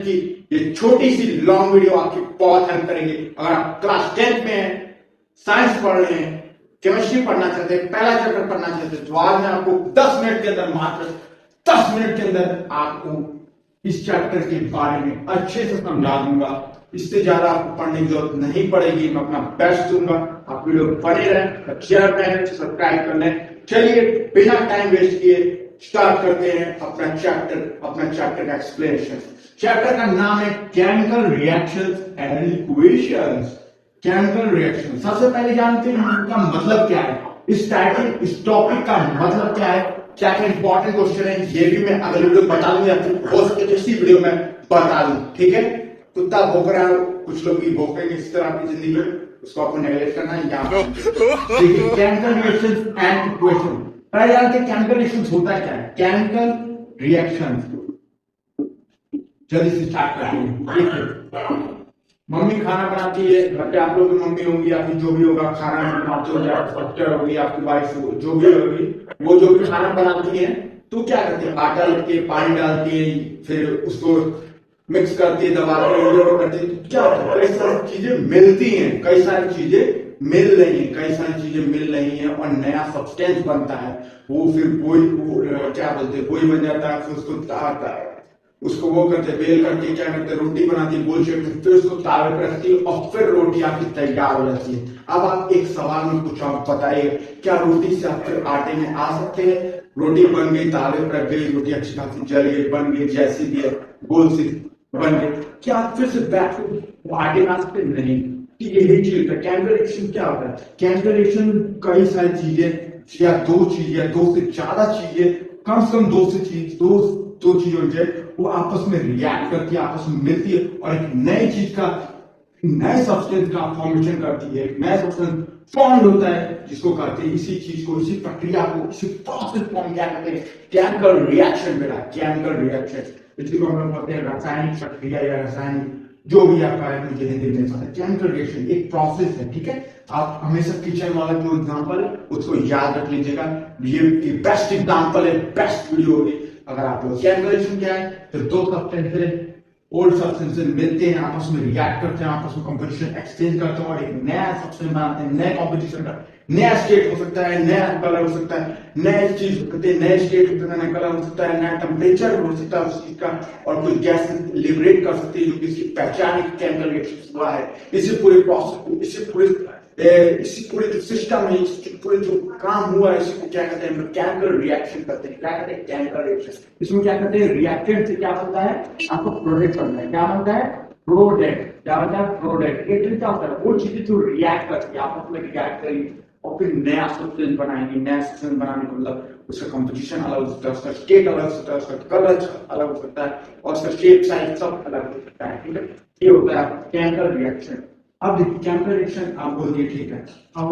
कि ये छोटी सी लॉन्ग वीडियो आपकी बहुत हेल्प करेंगे। अगर आप क्लास 10th में हैं, साइंस पढ़ रहे हैं, केमिस्ट्री पढ़ना चाहते हैं, पहला चैप्टर पढ़ना चाहते हैं, तो आज मैं आपको 10 मिनट के अंदर, मात्र 10 मिनट के अंदर आपको इस चैप्टर के बारे में अच्छे से समझा दूंगा। इससे ज्यादा आपको पढ़ने की जरूरत नहीं पड़ेगी। मैं अपना बेस्ट दूंगा। आप वीडियो बने रहें, शेयर करें, सब्सक्राइब कर लें। चलिए बिना टाइम वेस्ट किए स्टार्ट करते हैं अपना चैप्टर का एक्सप्लेनेशन। चैप्टर का नाम है chemical reactions and equations. Chemical reaction, सबसे पहले जानते हैं इनका मतलब क्या है। इस टॉपिक का मतलब क्या है, क्या क्या इंपॉर्टेंट क्वेश्चन है, ये भी मैं अगले वीडियो बता दूंगा, हो सके तो इसी वीडियो में बता दूं। ठीक है, कुत्ता भौंक रहा है, कुछ लोग भी भौंकेंगे इस तरह आपकी जिंदगी में, उसको आपको नेगलेक्ट करना है। यहाँ केमिकल रिएक्शंस एंड इक्वेशन, पहले जानते हैं केमिकल रिएक्शंस होता क्या है। केमिकल रिएक्शंस, जल्दी से स्टार्ट करते हैं। देखिए, मम्मी खाना बनाती है, घर पे आप लोग की मम्मी होंगी, आपकी जो भी होगा खाना बनाते हो, सिस्टर होगी, आपकी वाइफ जो भी होगी, वो जो भी खाना बनाती है तो क्या करती है, आटा लेके पानी डालती है, फिर उसको मिक्स करती है, दबाती है, करती है, तो क्या होता है, कई सारी चीजें मिलती हैं, कई सारी चीजें मिल रही है, कई सारी चीजें मिल रही हैं और नया सब्सटेंस बनता है। वो फिर वही क्या बोलते हैं, वही बन जाता है। फिर उसको तारता है, उसको वो करते बेल करके क्या करते, रोटी बनाती है गोल शेप में, फिर उसको तावे पर रखती है और फिर रोटी आपकी तैयार हो जाती है। अब आप एक सवाल में कुछ आप बताइए, क्या रोटी से आप फिर आटे में आ सकते हैं। रोटी बन गई, तावे पर रख गई, रोटी अच्छी खासी जल गई, बन गई, जैसी भी है गोल सी बन गई, क्या आप फिर से बैठ कर आटे में आ सकते? नहीं। यही चीज होता है केमिकल रिएक्शन। क्या होता है केमिकल रिएक्शन, कई सारी चीजें या दो चीज या दो से ज्यादा चीजें, कम से कम दो चीजों से वो आपस में रिएक्ट करती है, आपस में मिलती है और एक नई चीज का, नए सब्सटेंस का फॉर्मेशन करती है। एक नया सब्सटेंस फॉर्म होता है, जिसको कहते हैं, इसी चीज को, इसी प्रक्रिया को, इसी प्रोसेस फॉर्म क्या कहते हैं, केमिकल रिएक्शन। बेटा केमिकल रिएक्शन, जिसको हम लोग कहते हैं रासायनिक प्रक्रिया या रासायनिक, जो भी आपका है मुझे हिंदी में पता है। केमिकल रिएक्शन एक प्रोसेस है। ठीक है, आप हमेशा किचन वाला जो एग्जांपल है उसको याद रख लीजिएगा। ये बेस्ट एग्जांपल है, बेस्ट वीडियो होगी अगर आप लोग। केमिकल रिएक्शन क्या है, तो दो सब्सटेंसेस, ओल्ड सब्सटेंसेस मिलते हैं, आपस में रिएक्ट करते हैं, आपस में कंपोजिशन एक्सचेंज करते हैं और एक नया सब्सटेंस बनाते हैं। नए कंपोजिशन का नया स्टेट हो सकता है, नया कलर हो सकता है, नए चीज हो सकते हैं, नए स्टेट हो सकता है, नया कलर हो सकता है, नया टेम्परेचर हो सकता है उस चीज का, और कुछ गैस लिबरेट कर सकती है, जो कि इसकी पहचान एक केमिकल रिएक्शन हुआ है। इसी पूरे प्रोसेस को, इसी पूरे जो सिस्टम है, इसी पूरे जो काम हुआ है, इसी को क्या कहते हैं, केमिकल रिएक्शन करते हैं। क्या कहते हैं, केमिकल रिएक्शन। इसमें क्या कहते हैं, रिएक्टेंट से क्या बनता है, आपको प्रोडक्ट बनता है। क्या बनता है, प्रोडक्ट। क्या बनता है, प्रोडक्ट। रिएक्टेंट क्या होता है, वो चीजें जो रिएक्ट करती है, आपस में रिएक्ट करेंगी और फिर नया सब्सटेंस बनाएंगे। नया सब्सटेंस बनाने का मतलब उसका कंपोजिशन अलग हो सकता है, उसका स्टेट अलग हो सकता है, उसका कलर अलग हो सकता है और उसका शेप साइज सब अलग हो सकता है। ठीक है, ये होता है केमिकल रिएक्शन। अब देखिए केमिकल रिएक्शन आप बोल दिए, ठीक है। अब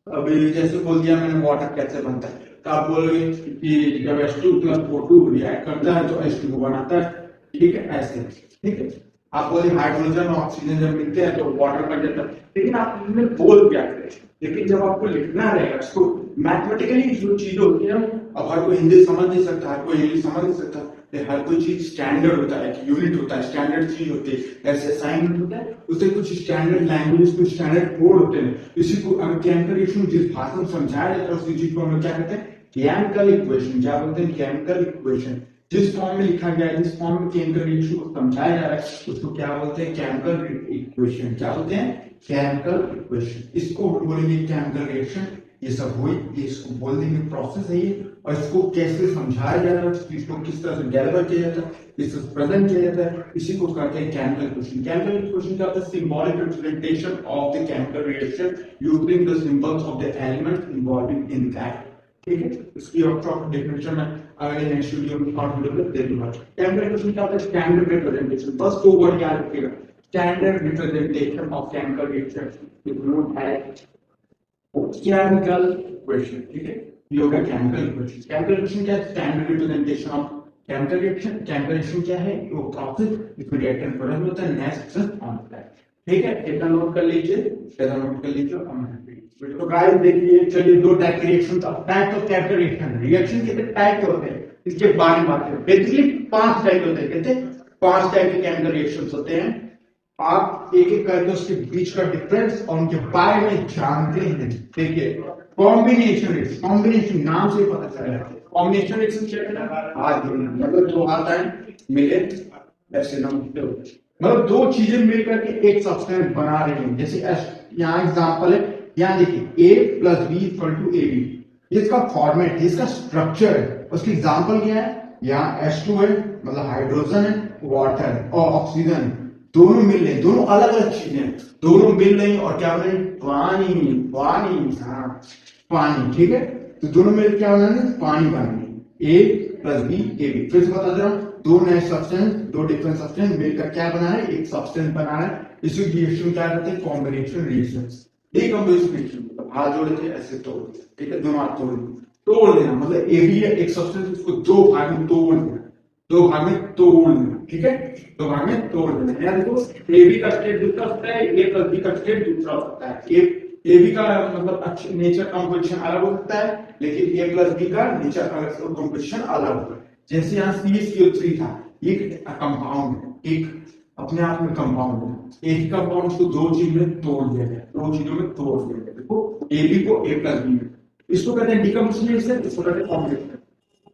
अभी जैसे बोल दिया मैंने वाटर कैसे बनता है, तो आप बोलोगे कि जब H2+O2 रिएक्ट करता है तो H2O बनाता है। ठीक है, ऐसे। ठीक है, आप बोले हाइड्रोजन और ऑक्सीजन जब मिलते हैं तो वाटर बन जाता है। लेकिन आप इनमें बोल क्या करें, लेकिन जब आपको लिखना रहेगा इसको मैथमेटिकली जो चीज होती है, अब हर कोई हिंदी समझ नहीं सकता, हर कोई इंग्लिश समझ नहीं सकता, हर कोई चीज स्टैंडर्ड होता है, यूनिट होता है, स्टैंडर्ड चीज होती है। ऐसे असाइनमेंट होता है, उससे कुछ स्टैंडर्ड लैंग्वेज, कुछ स्टैंडर्ड कोड होते हैं। इसी को अगर केमिकल रिएक्शन जिस भाषा में समझाया जाता है उसी चीज को हम लोग क्या कहते हैं, केमिकल इक्वेशन। क्या बोलते हैं, केमिकल इक्वेशन। जिस फॉर्म में लिखा गया है, जिस फॉर्म में केमिकल रिएक्शन को समझाया जा रहा है उसको क्या बोलते हैं, केमिकल इक्वेशन। क्या बोलते हैं, केमिकल इक्वेशन। इसको बोलेंगे केमिकल रिएक्शन। ये सब हुई, ये इसको बोल देंगे प्रोसेस है ये, और इसको कैसे समझाया जा रहा है, इसको किस तरह से डिलीवर किया जाता है, इसको प्रेजेंट किया जाता है, इसी को कहते हैं केमिकल इक्वेशन। केमिकल इक्वेशन क्या होता है, symbolic representation of the chemical reaction using the symbols of the element involving in that. ठीक है, इसकी और डेफिनेशन में अगले नेक्स्ट वीडियो में शॉर्ट वीडियो में दे दूंगा। केमिकल इक्वेशन क्या होता है, स्टैंडर्ड रिप्रेजेंटेशन। बस दो वर्ड याद रखिएगा, standard representation of chemical reaction is known as chemical equation. ठीक है, ये होगा केमिकल इक्वेशन। केमिकल इक्वेशन क्या है, standard representation of chemical reaction. Chemical reaction क्या है, वो प्रोसेस जिसमें रिएक्टेंट प्रोडक्ट होता है, नया सब्सटेंस फॉर्म होता है। ठीक है, इतना नोट कर लीजिए, इतना नोट कर लीजिए। तो गाइस देखिए, चलिए दो टाइप के रिएक्शन का, type of chemical reaction, reaction कितने टाइप के होते हैं इसके बारे में बात करें। बेसिकली 5 टाइप होते हैं। कहते हैं 5 टाइप के केमिकल रिएक्शंस होते हैं। आप एक एक करके उसके बीच का डिफरेंस और उनके बारे में जानते हैं। देखिए कॉम्बिनेशन नाम से ही पता चल रहा है। कॉम्बिनेशन रिएक्शन क्या है? हाथ मतलब दो हाथ आए मिले ऐसे नाम मतलब दो चीजें मिलकर के एक सब्सटेंस बना रहे हैं। जैसे यहाँ एग्जांपल है, यहाँ देखिए A plus B equal to A B, इसका फॉर्मेट है, इसका स्ट्रक्चर है। उसकी एग्जांपल क्या है? यहाँ H2 है मतलब हाइड्रोजन है, वाटर है और ऑक्सीजन है। दोनों मिल रहे, दोनों अलग अलग चीजें, दोनों मिल रही और क्या बने? पानी। पानी, हाँ पानी, ठीक है। तो दोनों मिल क्या बना रहे? पानी बना रहे। ए प्लस बी ए बी। फिर से बता दे रहा हूँ, दो नए सब्सटेंस, दो डिफरेंट सब्सटेंस मिलकर क्या बना है? एक सब्सटेंस बना है। इसी रिएक्शन क्या कहते हैं? Combination reaction. डीकंपोजिशन रिएक्शन मतलब हाथ जोड़े थे ऐसे तोड़ दिया, ठीक है, दोनों हाथ तोड़ देना मतलब ए बी है एक सब्सटेंस, उसको दो भाग में तोड़ देना, दो भाग में तोड़ देना, ठीक है, दो भाग में तोड़ देना। यानी देखो ए बी का स्टेट दूसरा होता है, ए प्लस बी का स्टेट दूसरा होता है। ए बी का मतलब नेचर कंपोजिशन अलग हो सकता है, लेकिन ए प्लस बी का नेचर अलग कंपोजिशन अलग होता है। जैसे यहाँ CH3 था, एक कंपाउंड है, एक अपने आप में कंपाउंड है, एक कंपाउंड को दो चीजों में तोड़ दिया गया, दो चीजों में तोड़ दिया गया। देखो ए बी को ए प्लस बी में, इसको कहते हैं डीकंपोजिशन, इसको कहते हैं कॉम्बिनेशन।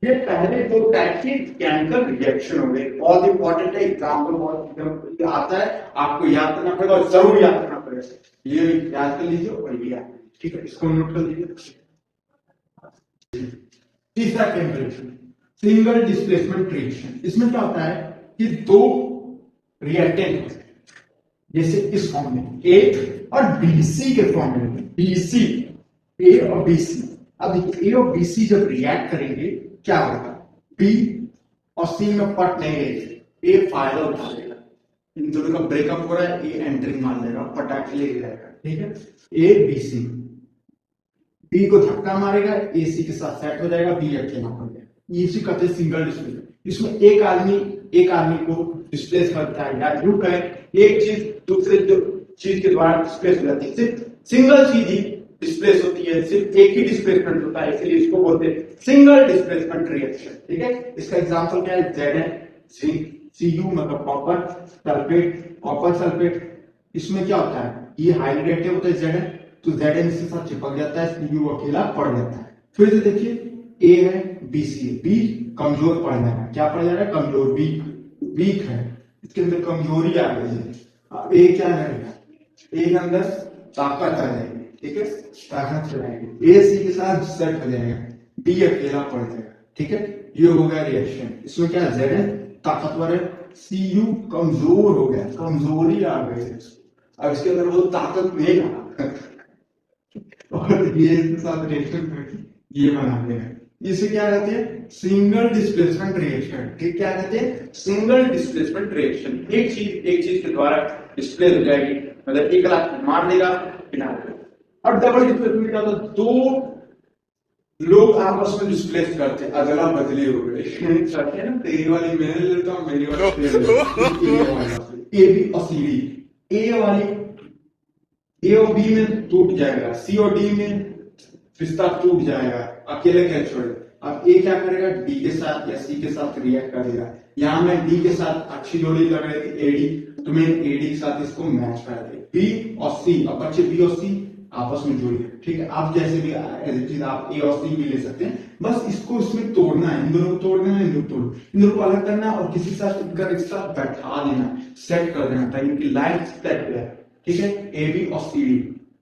ये पहले दो टाइप के केमिकल रिएक्शन हो गए। बहुत इंपॉर्टेंट है, एग्जाम्पल बहुत आता है, आपको याद करना पड़ेगा और जरूर याद करना पड़ेगा। ये याद कर लीजिए और ये याद, ठीक है, इसको नोट कर लीजिए। तीसरा chemical reaction single displacement reaction. इसमें क्या होता है कि दो रिएक्टेंट जैसे इस फॉर्म में ए और बीसी के फॉर्म में, बीसी ए और बीसी। अब देखिए ए और बीसी जब रिएक्ट करेंगे क्या होगा? बी और सी में पट नहीं रहेगी, ए फायदा उठा लेगा, इन दोनों का ब्रेकअप हो रहा है, ए एंट्री मार लेगा, पटाखे ले जाएगा, ठीक है। ए बी सी, बी को धक्का मारेगा, ए सी के साथ सेट हो जाएगा, बी अकेला पड़ जाएगा। इसी कहते हैं सिंगल डिस्प्लेसमेंट। इसमें एक आदमी को डिस्प्लेस करता है या ग्रुप है, एक चीज दूसरे चीज के द्वारा डिस्प्लेस हो जाती है। सिर्फ सिंगल चीज ही डिस्प्लेस होती है, सिर्फ एक ही डिस्प्लेसमेंट होता है, इसलिए इसको बोलते हैं सिंगल डिस्प्लेसमेंट रिएक्शन, ठीक है। इसका एग्जांपल क्या है? ZnCu मतलब कॉपर सल्फेट, कॉपर सल्फेट। इसमें क्या होता है? ये हाईली रिएक्टिव होता है Zn, तो Zn इसके साथ चिपक जाता है, Cu अकेला पड़ जाता है। फिर से देखिए ए है, बी सी है, बी कमजोर पड़ जाएगा, क्या पड़ जाएगा? कमजोर, वीक है, इसके अंदर कमजोरी आ गई है। अब ए क्या रहेगा? ए के अंदर ताकत आ जाएगी, ठीक है, ताकत चलाएंगे, ए सी के साथ सेट हो जाएगा, बी अकेला पड़ जाएगा, ठीक है। ये हो गया रिएक्शन। इसमें क्या Zn ताकतवर है, Cu कमजोर हो गया, कमजोरी आ गई है, अब इसके अंदर वो ताकत नहीं रहा और ये इसके साथ रिएक्शन करके ये बना देगा। इसे क्या कहते हैं? सिंगल डिस्प्लेसमेंट रिएक्शन, ठीक, क्या कहते हैं? Single displacement reaction. एक चीज के द्वारा डिस्प्लेस हो जाएगी, मतलब एक लाख मार देगा किनारे। और डबल डिस्प्लेसमेंट क्या होता है? दो लोग आपस में डिस्प्लेस करते हैं, अदला बदली हो गए ना, तेरी वाली मैं लेता हूँ, मेरी वाली ए बी और सी डी, ए और बी में टूट जाएगा, सी और डी में रिश्ता टूट जाएगा, अकेले क्या छोड़े। अब ए क्या करेगा? डी के साथ या सी के साथ रिएक्ट करेगा। यहाँ मैं डी के साथ अच्छी जोड़ी लग रही थी एडी, तो मैं एडी के साथ इसको मैच कर दे, बी और सी। अब बच्चे बी और सी आपस में जोड़िए, ठीक है। आप जैसे भी आप ए और सी भी ले सकते हैं, बस इसको इसमें तोड़ना है, इन दोनों को तोड़ देना, इन दोनों को अलग करना है और किसी साथ इनका रिश्ता बैठा देना, सेट कर देना ताकि इनकी लाइफ सेट हो जाए, ठीक है। ए बी और सी डी,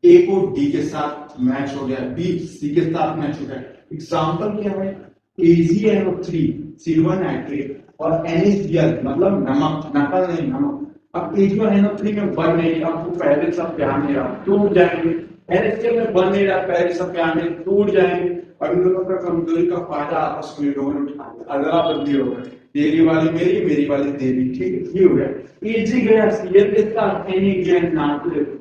ए को डी के साथ मैच हो गया, बी सी के साथ मैच हो गया। एग्जाम्पल क्या है? AgNO3 सिल्वर नाइट्रेट और NaCl मतलब नमक, नकल नहीं नमक। अब AgNO3 में बन नहीं, आपको पहले सब ध्यान नहीं रहा, टूट जाएंगे। NaCl में बन नहीं रहा, पहले सब ध्यान नहीं, टूट जाएंगे। और इन दोनों का कमजोरी का फायदा आपस में लोगों ने उठाया, अदला बदली हो गई, तेरी वाली मेरी, मेरी वाली तेरी, ठीक है, ये हो गया। Ag गया Cl के साथ, Na गया नाइट्रेट,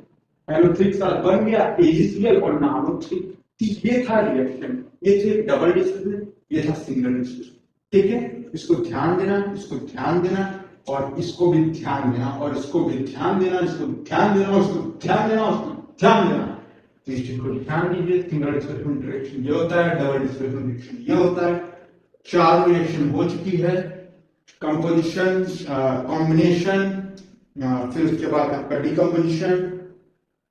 NO3 के साथ बन गया AgCl और NaNO3। ये था रिएक्शन, ये थे डबल डिस्प्लेसमेंट, ये था सिंगल डिस्प्लेसमेंट, ठीक है। इसको ध्यान देना, इसको ध्यान देना और इसको भी ध्यान देना और इसको भी ध्यान देना, इसको ध्यान देना, उसको ध्यान देना, उसको ध्यान देना। तो इस चीज को ध्यान दीजिए। सिंगल डिस्प्लेसमेंट रिएक्शन ये होता है, डबल डिस्प्लेसमेंट रिएक्शन ये होता है। चार रिएक्शन हो चुकी है, कंपोजिशन, कॉम्बिनेशन, फिर उसके बाद आपका decomposition,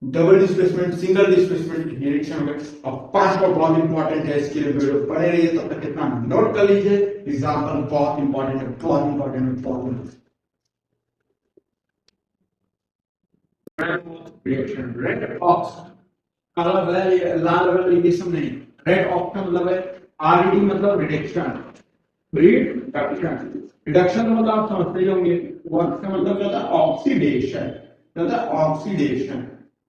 double displacement, single displacement, reaction में। अब 5 और बहुत इंपॉर्टेंट है, इसके लिए वीडियो पढ़े रहिए, तब तक कितना नोट कर लीजिए। एग्जाम्पल बहुत इंपॉर्टेंट है, बहुत इंपॉर्टेंट है, बहुत रिएक्शन। रेड ऑक्स, काला वाला लाल वाला ये सब नहीं। रेड ऑक्स का मतलब है आरडी, मतलब रिडक्शन, रिडक्शन का मतलब आप समझते ही होंगे, वर्क का मतलब क्या था, ऑक्सीडेशन, क्या था, ऑक्सीडेशन।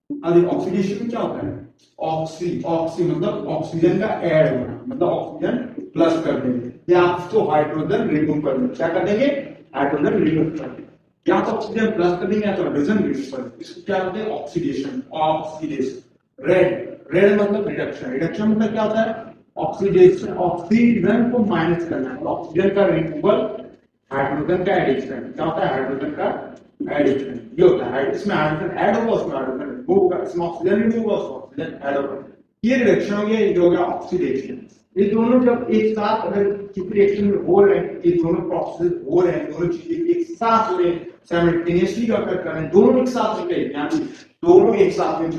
अब ऑक्सीडेशन में क्या होता है, ऑक्सी मतलब ऑक्सीजन का ऐड होना, मतलब ऑक्सीजन प्लस कर देंगे या आपको हाइड्रोजन रिमूव कर देंगे। क्या कर देंगे, हाइड्रोजन रिमूव कर देंगे, या तो ऑक्सीजन प्लस कर देंगे या तो हाइड्रोजन रिमूव कर देंगे। इसको क्या कहते हैं, ऑक्सीडेशन, ऑक्सीडेशन। रेड मतलब रिडक्शन, रिडक्शन मतलब क्या होता है, ऑक्सीडेशन, ऑक्सीजन को माइनस करना है, ऑक्सीजन का रिमूवल, हाइड्रोजन का एडिशन। क्या होता है, हाइड्रोजन का एडिशन, ये होता है। इसमें हाइड्रोजन ऐड होगा, उसमें हाइड्रोजन रिमूव होगा, इसमें ऑक्सीजन रिमूव होगा, उसमें ऑक्सीजन ऐड होगा। ये रिडक्शन हो गया, ये हो गया ऑक्सीडेशन। ये दोनों जब एक साथ अगर किसी रिएक्शन में हो रहे हैं, ये दोनों प्रोसेस हो रहे हैं, दोनों चीजें एक साथ हो रहे हैं, साइमल्टेनियसली अकर कर रहे हैं, दोनों एक साथ होते हैं, यानी दोनों एक साथ में,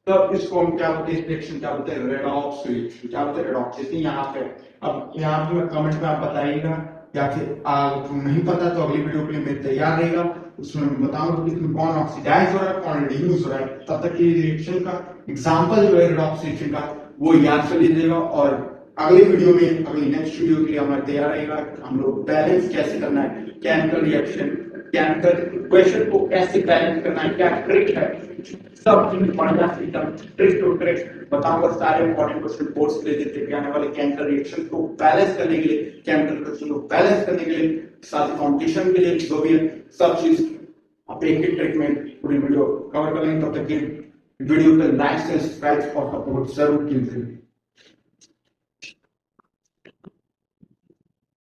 तब इसको हम क्या बोलते हैं, रिएक्शन क्या बोलते हैं, रेडॉक्स रिएक्शन। क्या बोलते हैं, रेडॉक्स। जैसे यहाँ पे, अब यहाँ पे कमेंट में आप बताइएगा, या फिर आपको नहीं पता तो अगली वीडियो के लिए मैं तैयार रहेगा, उसमें मैं बताऊंगा कि इसमें कौन ऑक्सीडाइज हो रहा है, कौन रिड्यूस हो रहा है। तब तक ये रिएक्शन का एग्जांपल जो है रेडॉक्स रिएक्शन का, वो याद कर लीजिएगा। और अगली वीडियो में, अगली नेक्स्ट वीडियो के लिए हमारा तैयार रहेगा, हम लोग बैलेंस कैसे करना है, केमिकल रिएक्शन, केमिकल इक्वेशन को कैसे बैलेंस करना है, क्या ट्रिक है, सब चीज पढ़ना सीखना, ट्रिक टू ट्रिक बताऊंगा। सारे इंपॉर्टेंट क्वेश्चन कोर्स के लिए देते आने वाले केमिकल रिएक्शन को बैलेंस करने के लिए, केमिकल रिएक्शन को बैलेंस करने के लिए, साथ ही कॉम्पिटिशन के लिए जो भी है, सब चीज आप एक ही ट्रिक में पूरी वीडियो कवर करेंगे। तब तक वीडियो को लाइक, सब्सक्राइब और सपोर्ट जरूर कीजिए।